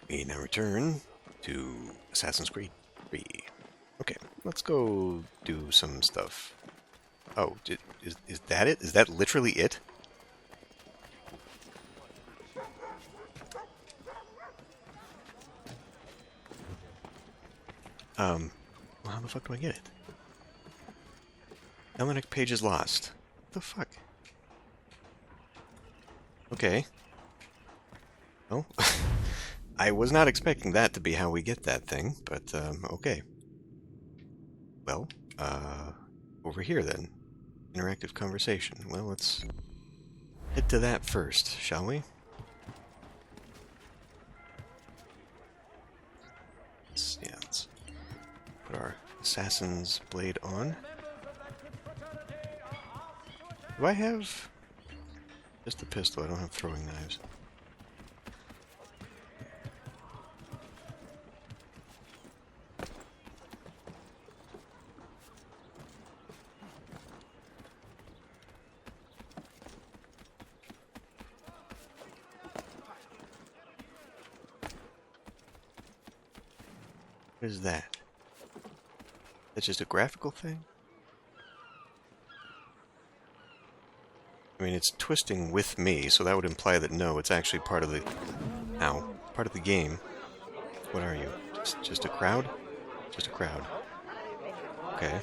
We now return to Assassin's Creed 3. Okay, let's go do some stuff. Oh, is that it? Is that literally it? Well, how the fuck do I get it? Almanac page is lost. What the fuck? Okay. Well, I was not expecting that to be how we get that thing, but, okay. Well, over here then. Interactive conversation. Well, let's head to that first, shall we? Let's put our assassin's blade on. Do I have just a pistol? I don't have throwing knives. What is that? That's just a graphical thing? I mean, it's twisting with me, so that would imply that no, it's actually part of the... Ow. Part of the game. What are you? Just a crowd? Just a crowd. Okay.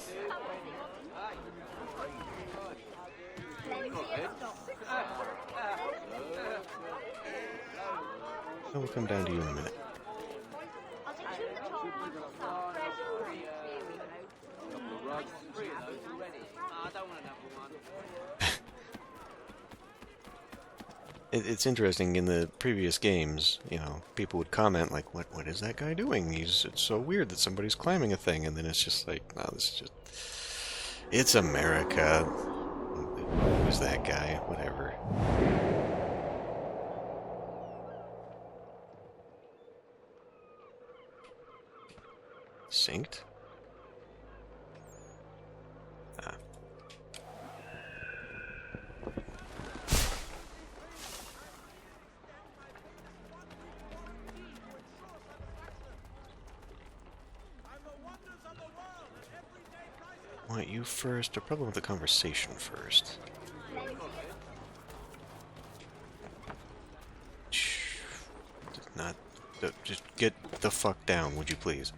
So we'll come down to you in a minute. It's interesting, in the previous games, you know, people would comment like, what is that guy doing? It's so weird that somebody's climbing a thing, and then it's just like, no, this is just... It's America. Who's that guy? Whatever. Synced? Ah. Want you first, or probably want the conversation first? Shh. Not... Just get the fuck down, would you please?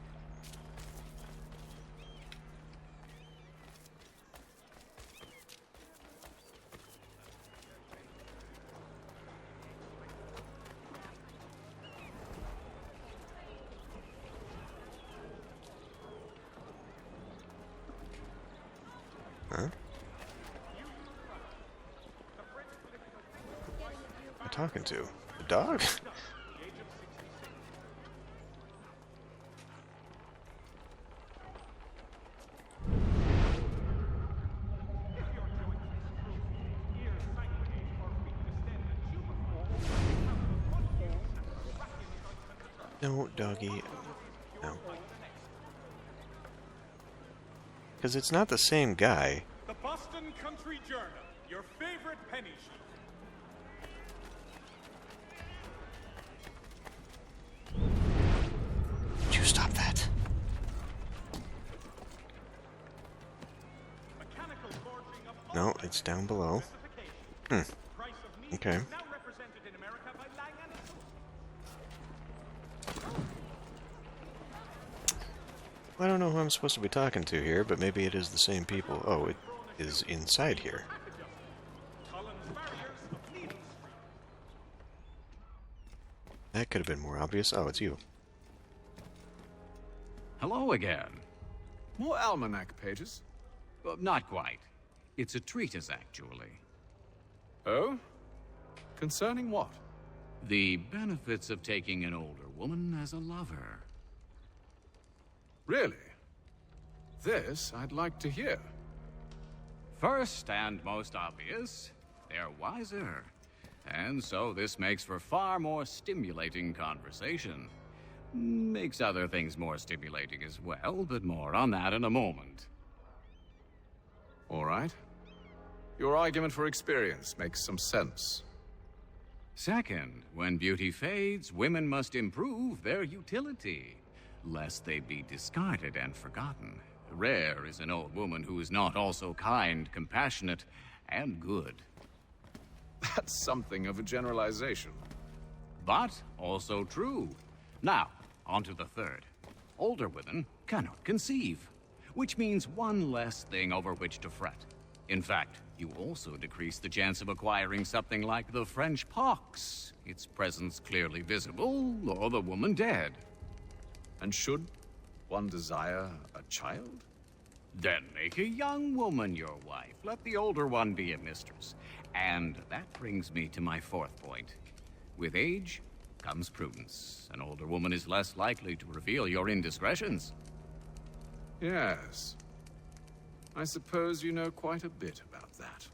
Huh? Who am I talking to? The dog? No, doggy. No. Because it's not the same guy. The Boston Country Journal, your favorite penny sheet. Would you stop that? No, it's down below. Okay. Well, I don't know who I'm supposed to be talking to here, but maybe it is the same people. Oh, it is inside here. That could have been more obvious. Oh, it's you. Hello again. More almanac pages? Well, not quite. It's a treatise, actually. Oh? Concerning what? The benefits of taking an older woman as a lover. Really? This I'd like to hear. First and most obvious, they're wiser. And so this makes for far more stimulating conversation. Makes other things more stimulating as well, but more on that in a moment. All right. Your argument for experience makes some sense. Second, when beauty fades, women must improve their utility, lest they be discarded and forgotten. Rare is an old woman who is not also kind, compassionate, and good. That's something of a generalization. But also true. Now, on to the third. Older women cannot conceive, which means one less thing over which to fret. In fact, you also decrease the chance of acquiring something like the French pox, its presence clearly visible, or the woman dead. And should one desire a child? Then make a young woman your wife. Let the older one be a mistress. And that brings me to my fourth point. With age comes prudence. An older woman is less likely to reveal your indiscretions. Yes. I suppose you know quite a bit about that.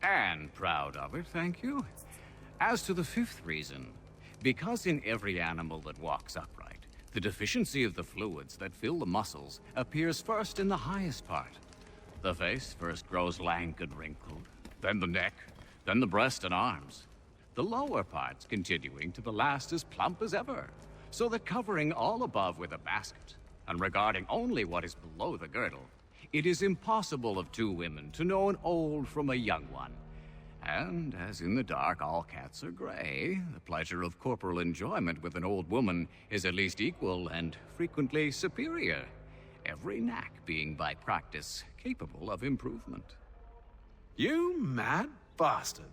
And proud of it, thank you. As to the fifth reason, because in every animal that walks upright, the deficiency of the fluids that fill the muscles appears first in the highest part. The face first grows lank and wrinkled, then the neck, then the breast and arms. The lower parts continuing to the last as plump as ever, so that covering all above with a basket, and regarding only what is below the girdle, it is impossible of two women to know an old from a young one. And as in the dark all cats are gray, the pleasure of corporal enjoyment with an old woman is at least equal and frequently superior, every knack being by practice capable of improvement. You mad bastard.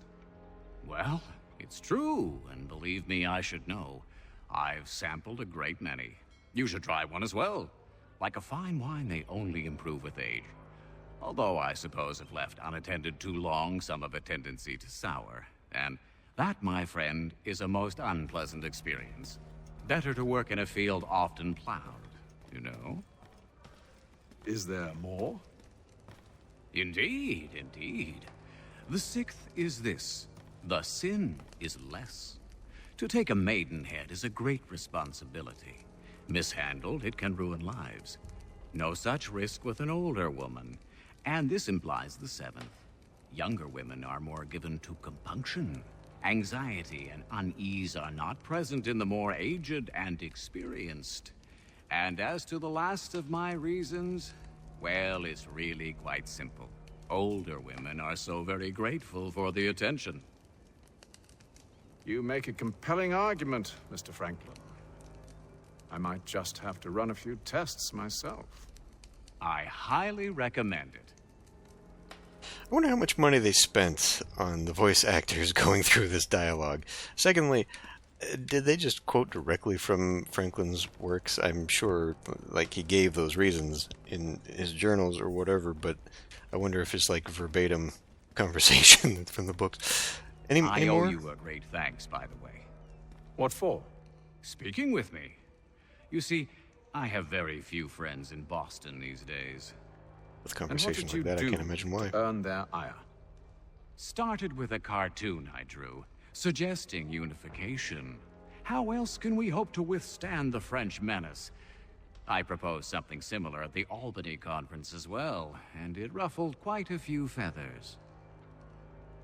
Well, it's true, and believe me, I should know. I've sampled a great many. You should try one as well. Like a fine wine, they only improve with age. Although I suppose if left unattended too long, some have a tendency to sour. And that, my friend, is a most unpleasant experience. Better to work in a field often plowed, you know? Is there more? Indeed, indeed. The sixth is this. The sin is less. To take a maidenhead is a great responsibility. Mishandled, it can ruin lives. No such risk with an older woman. And this implies the seventh. Younger women are more given to compunction. Anxiety and unease are not present in the more aged and experienced. And as to the last of my reasons, well, it's really quite simple. Older women are so very grateful for the attention. You make a compelling argument, Mr. Franklin. I might just have to run a few tests myself. I highly recommend it. I wonder how much money they spent on the voice actors going through this dialogue. Secondly, did they just quote directly from Franklin's works? I'm sure, like, he gave those reasons in his journals or whatever, but I wonder if it's like verbatim conversation from the books. Any I more? owe you a great thanks, by the way. What for? Speaking with me. You see, I have very few friends in Boston these days. With And what conversations did you like that, I do can't imagine why. to earn their ire? Started with a cartoon I drew, suggesting unification. How else can we hope to withstand the French menace? I proposed something similar at the Albany conference as well, and it ruffled quite a few feathers.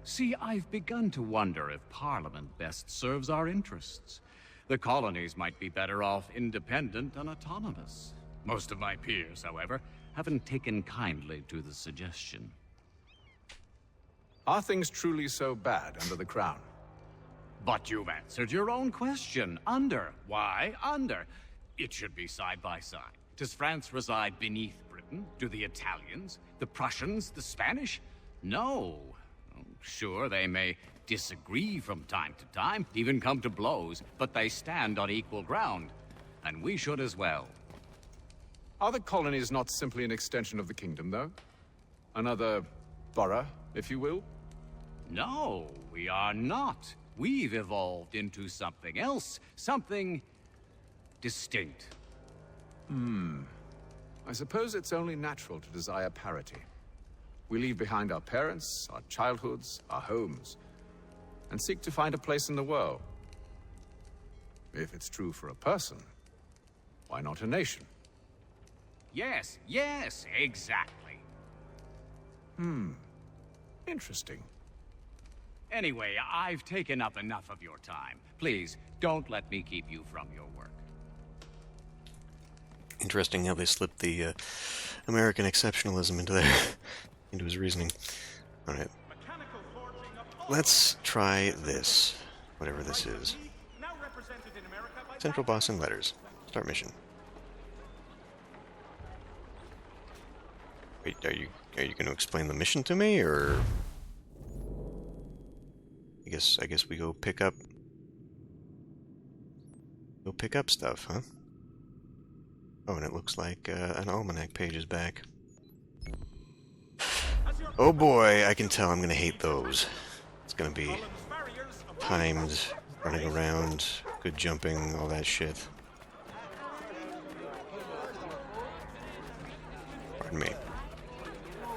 See, I've begun to wonder if Parliament best serves our interests. The colonies might be better off independent and autonomous. Most of my peers, however, haven't taken kindly to the suggestion. Are things truly so bad under the Crown? But you've answered your own question. Under. Why under? It should be side by side. Does France reside beneath Britain? Do the Italians, the Prussians, the Spanish? No. Sure, they may disagree from time to time, even come to blows, but they stand on equal ground. And we should as well. Are the colonies not simply an extension of the kingdom, though? Another borough, if you will? No, we are not. We've evolved into something else, something distinct. I suppose it's only natural to desire parity. We leave behind our parents, our childhoods, our homes, and seek to find a place in the world. If it's true for a person, why not a nation? Yes, exactly. Interesting. Anyway, I've taken up enough of your time. Please, don't let me keep you from your work. Interesting how they slipped the American exceptionalism into there, into his reasoning. Alright. Let's try this. Whatever this is. Central Boston letters. Start mission. Wait, are you going to explain the mission to me, or I guess we go pick up stuff, huh? Oh, and it looks like an almanac page is back. Oh boy, I can tell I'm going to hate those. It's going to be timed, running around, good jumping, all that shit. Pardon me.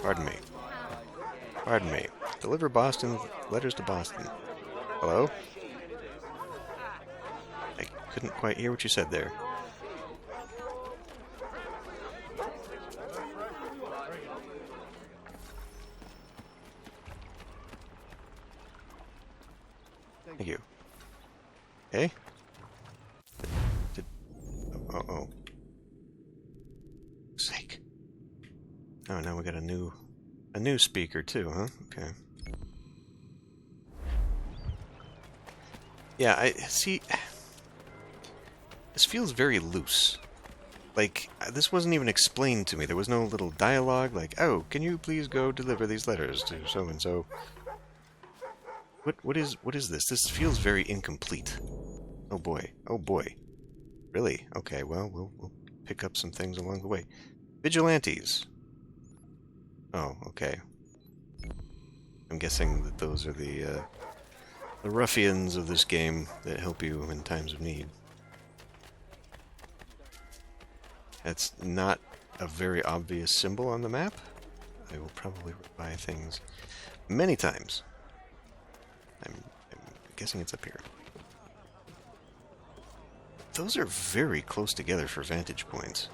Pardon me. Pardon me. Deliver Boston letters to Boston. Hello? I couldn't quite hear what you said there. Thank you. Hey? Oh. Sake. Oh, now we got a new speaker too, huh? Okay. Yeah, I see. This feels very loose. Like, this wasn't even explained to me. There was no little dialogue like, "Oh, can you please go deliver these letters to so and so?" What is this? This feels very incomplete. Oh boy. Oh boy. Really? Okay, well, we'll pick up some things along the way. Vigilantes. Oh, okay. I'm guessing that those are the ruffians of this game that help you in times of need. That's not a very obvious symbol on the map. I will probably buy things many times. I'm guessing it's up here. Those are very close together for vantage points.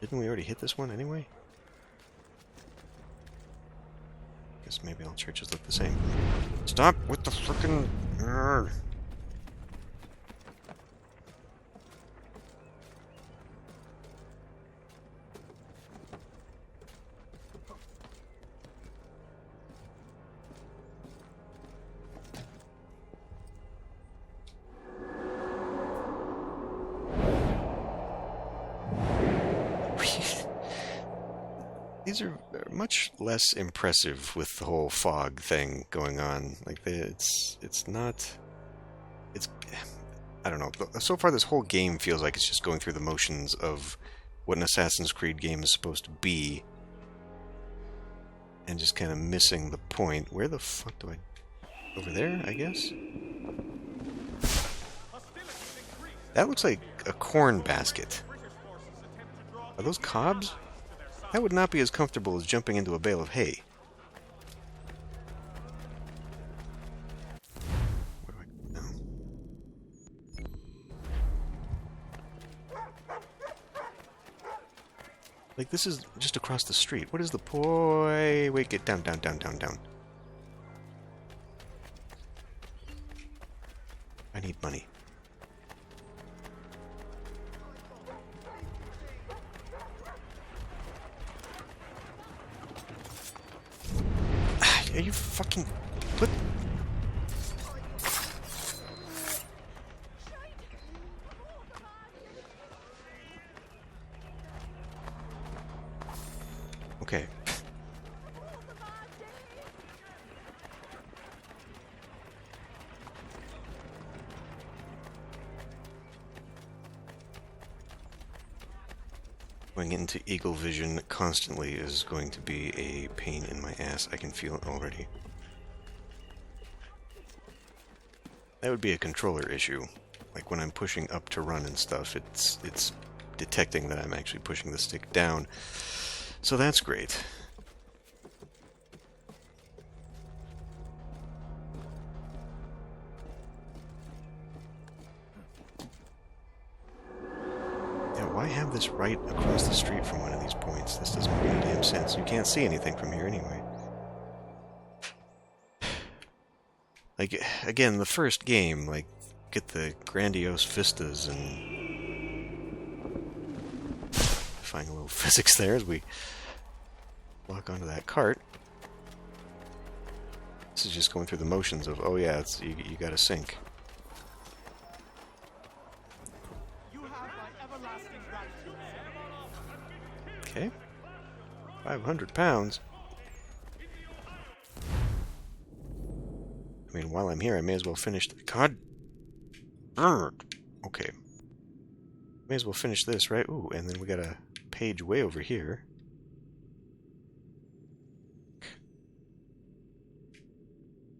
Didn't we already hit this one anyway? Guess maybe all churches look the same. Stop with the frickin'... These are much less impressive with the whole fog thing going on. Like, it's not... It's... I don't know. So far, this whole game feels like it's just going through the motions of what an Assassin's Creed game is supposed to be. And just kind of missing the point. Where the fuck do I... Over there, I guess? That looks like a corn basket. Are those cobs? That would not be as comfortable as jumping into a bale of hay. Where do I go now? Like, this is just across the street. What is the point? Wait, get down. I need money. Are you fucking... What? Okay. Going into eagle vision constantly is going to be a pain in my ass. I can feel it already. That would be a controller issue. Like when I'm pushing up to run and stuff, it's detecting that I'm actually pushing the stick down. So that's great. Why have this right across the street from one of these points? This doesn't make any damn sense. You can't see anything from here anyway. again, the first game, like, get the grandiose vistas and find a little physics there as we lock onto that cart. This is just going through the motions of, oh yeah, it's, you gotta sink. Okay. 500 pounds. I mean, while I'm here, I may as well finish the... God! Okay. May as well finish this, right? Ooh, and then we got a page way over here.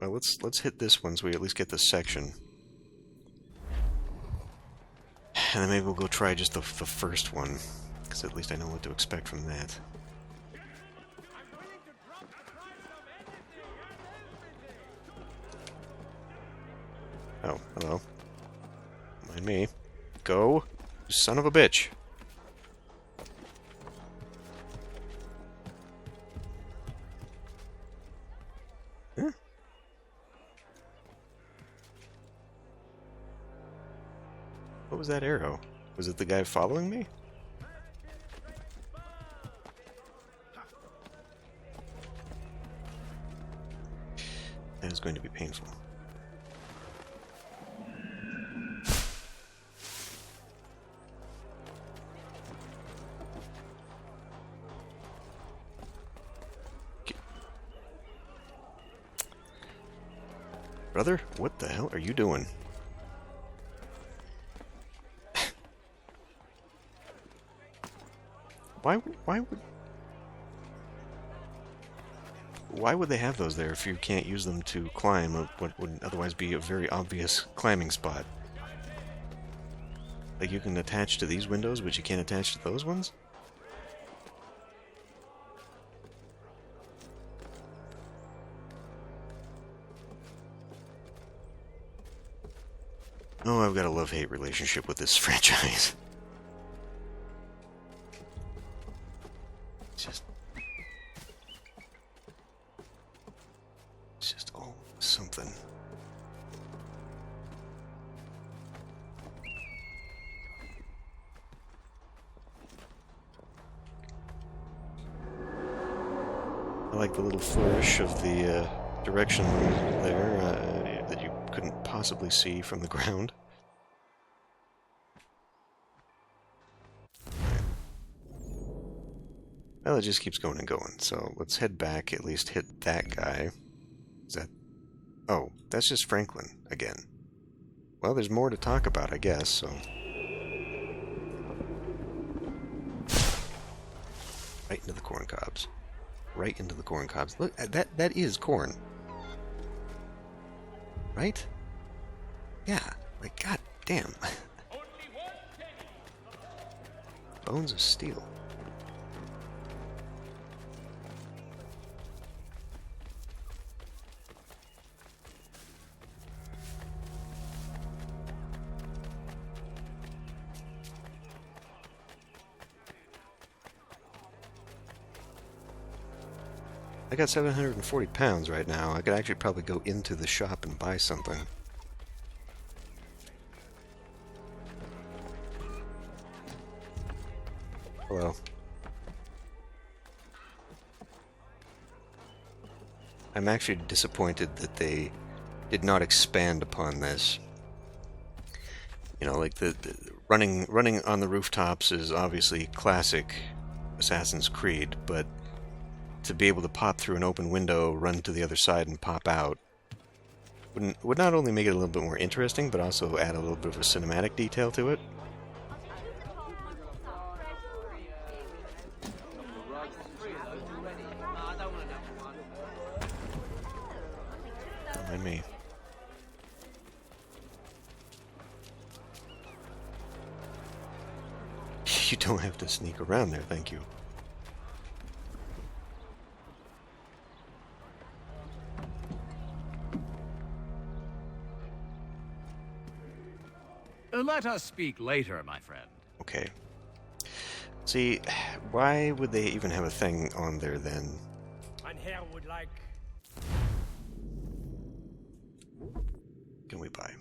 Well, let's hit this one so we at least get this section. And then maybe we'll go try just the first one, because at least I know what to expect from that. Oh, hello. Mind me. Go, you son of a bitch. Huh? What was that arrow? Was it the guy following me? That is going to be painful. Brother, what the hell are you doing? Why would they have those there if you can't use them to climb what would otherwise be a very obvious climbing spot? Like, you can attach to these windows, but you can't attach to those ones? Oh, I've got a love-hate relationship with this franchise. It's just all something. I like the little flourish of the direction there that you couldn't possibly see from the ground. Well, it just keeps going and going, so let's head back, at least hit that guy. Is that... Oh, that's just Franklin, again. Well, there's more to talk about, I guess, so... Right into the corn cobs. Right into the corn cobs. Look, that is corn. Right? Yeah, like, god damn. Bones of steel. I got 740 pounds right now. I could actually probably go into the shop and buy something. Hello. I'm actually disappointed that they did not expand upon this. You know, like the running on the rooftops is obviously classic Assassin's Creed, but to be able to pop through an open window, run to the other side, and pop out would not only make it a little bit more interesting, but also add a little bit of a cinematic detail to it. Don't mind me. You don't have to sneak around there, thank you. Let us speak later, my friend. Okay. See, why would they even have a thing on there then? Mein Herr would like... can we buy?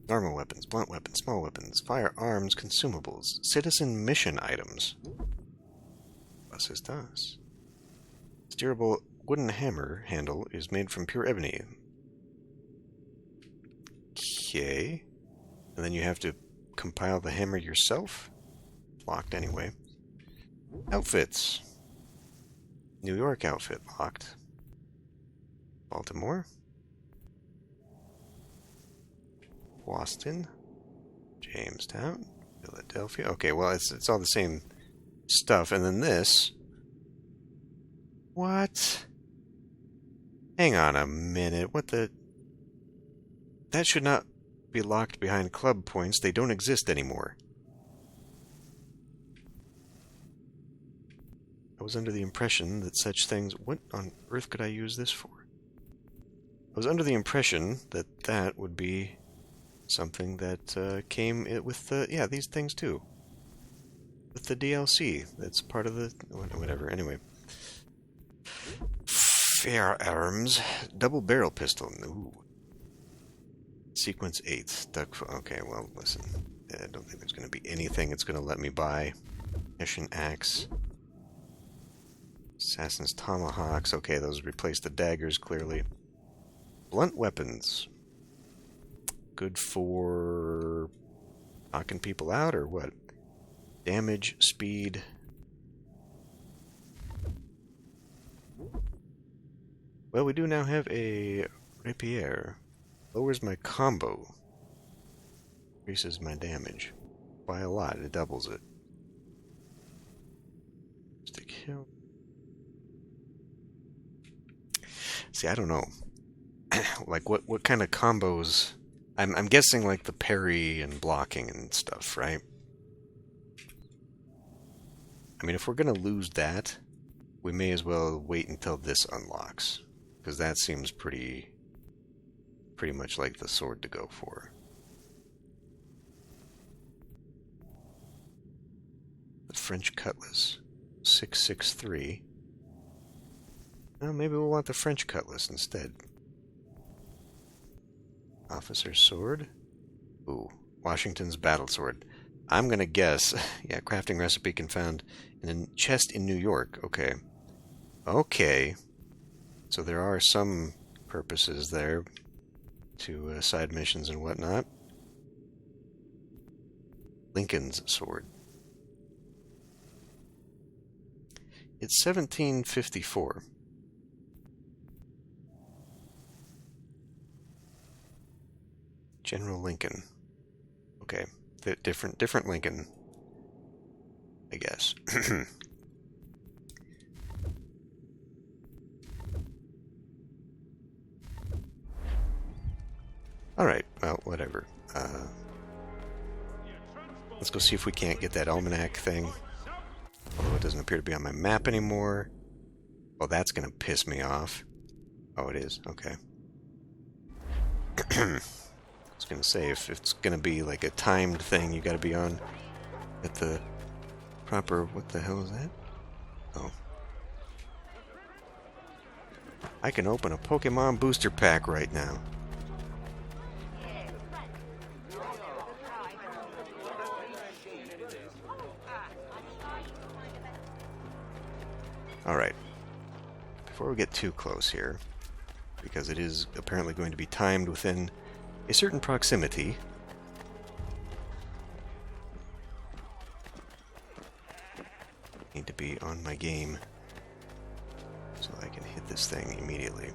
Normal weapons, blunt weapons, small weapons, firearms, consumables, citizen mission items. Was ist das? Steerable wooden hammer handle is made from pure ebony. Okay. And then you have to compile the hammer yourself? Locked anyway. Outfits. New York outfit locked. Baltimore. Boston. Jamestown. Philadelphia. Okay, well, it's all the same stuff. And then this. What? Hang on a minute. What the... That should not be locked behind club points. They don't exist anymore. I was under the impression that such things... What on earth could I use this for? I was under the impression that that would be something that came with the... Yeah, these things too. With the DLC. That's part of the... Whatever, anyway. Firearms. Double barrel pistol. Ooh. Sequence 8. Okay, well, listen. I don't think there's going to be anything it's going to let me buy. Mission axe. Assassin's tomahawks. Okay, those replace the daggers, clearly. Blunt weapons. Good for knocking people out, or what? Damage, speed. Well, we do now have a rapier. Lowers my combo. Increases my damage. By a lot, it doubles it. Stick hill. See, I don't know. Like, what kind of combos... I'm guessing, like, the parry and blocking and stuff, right? I mean, if we're gonna lose that, we may as well wait until this unlocks. Because that seems pretty much like the sword to go for. The French cutlass. 663. Well, maybe we'll want the French cutlass instead. Officer's sword. Ooh, Washington's battle sword. I'm gonna guess. Yeah, crafting recipe can found in a chest in New York. Okay. Okay. So there are some purposes there to side missions and whatnot. Lincoln's sword. It's 1754. General Lincoln. Okay, different Lincoln, I guess. Alright, well, whatever. Let's go see if we can't get that almanac thing. Although it doesn't appear to be on my map anymore. Well, that's gonna piss me off. Oh, it is? Okay. I was gonna say, if it's gonna be like a timed thing, you gotta be on at the proper... What the hell is that? Oh. I can open a Pokemon booster pack right now. Alright. Before we get too close here, because it is apparently going to be timed within a certain proximity. Need to be on my game so I can hit this thing immediately.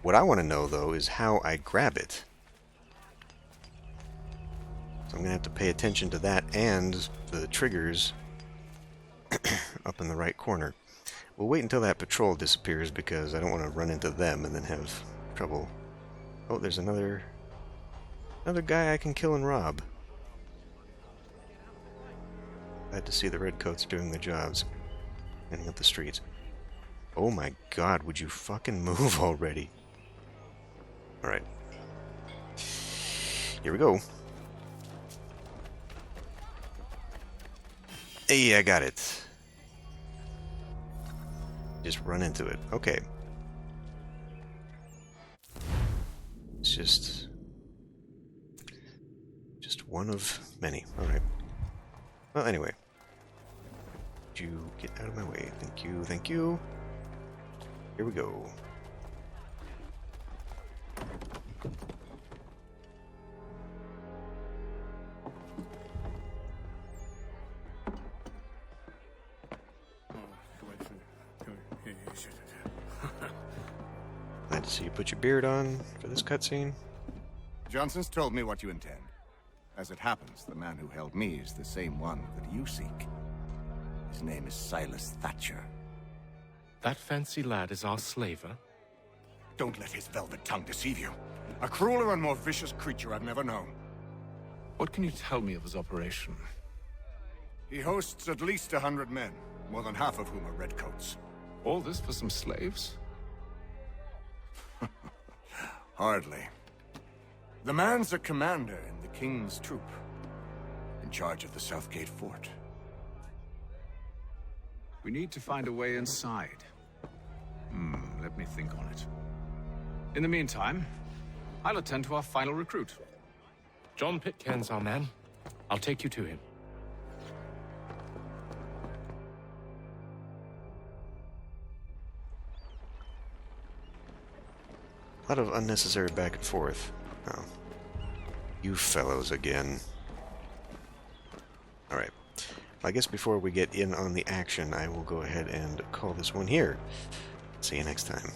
What I want to know, though, is how I grab it. So I'm going to have to pay attention to that and the triggers up in the right corner. We'll wait until that patrol disappears because I don't want to run into them and then have trouble. Oh, there's another guy I can kill and rob. Glad to see the redcoats doing their jobs. Cleaning up the streets. Oh my god, would you fucking move already? Alright. Here we go. Hey, I got it. Just run into it. Okay. just one of many. Alright. Well, anyway. You get out of my way. Thank you, thank you. Here we go. Glad to see you put your beard on for this cutscene. Johnson's told me what you intend. As it happens, the man who held me is the same one that you seek. His name is Silas Thatcher. That fancy lad is our slaver? Don't let his velvet tongue deceive you. A crueler and more vicious creature I've never known. What can you tell me of his operation? He hosts at least 100 men, more than half of whom are redcoats. All this for some slaves? Hardly. The man's a commander in the King's troop, in charge of the Southgate Fort. We need to find a way inside. Let me think on it. In the meantime, I'll attend to our final recruit. John Pitcairn's our man. I'll take you to him. A lot of unnecessary back and forth. Oh. You fellows again. Alright. I guess before we get in on the action, I will go ahead and call this one here. See you next time.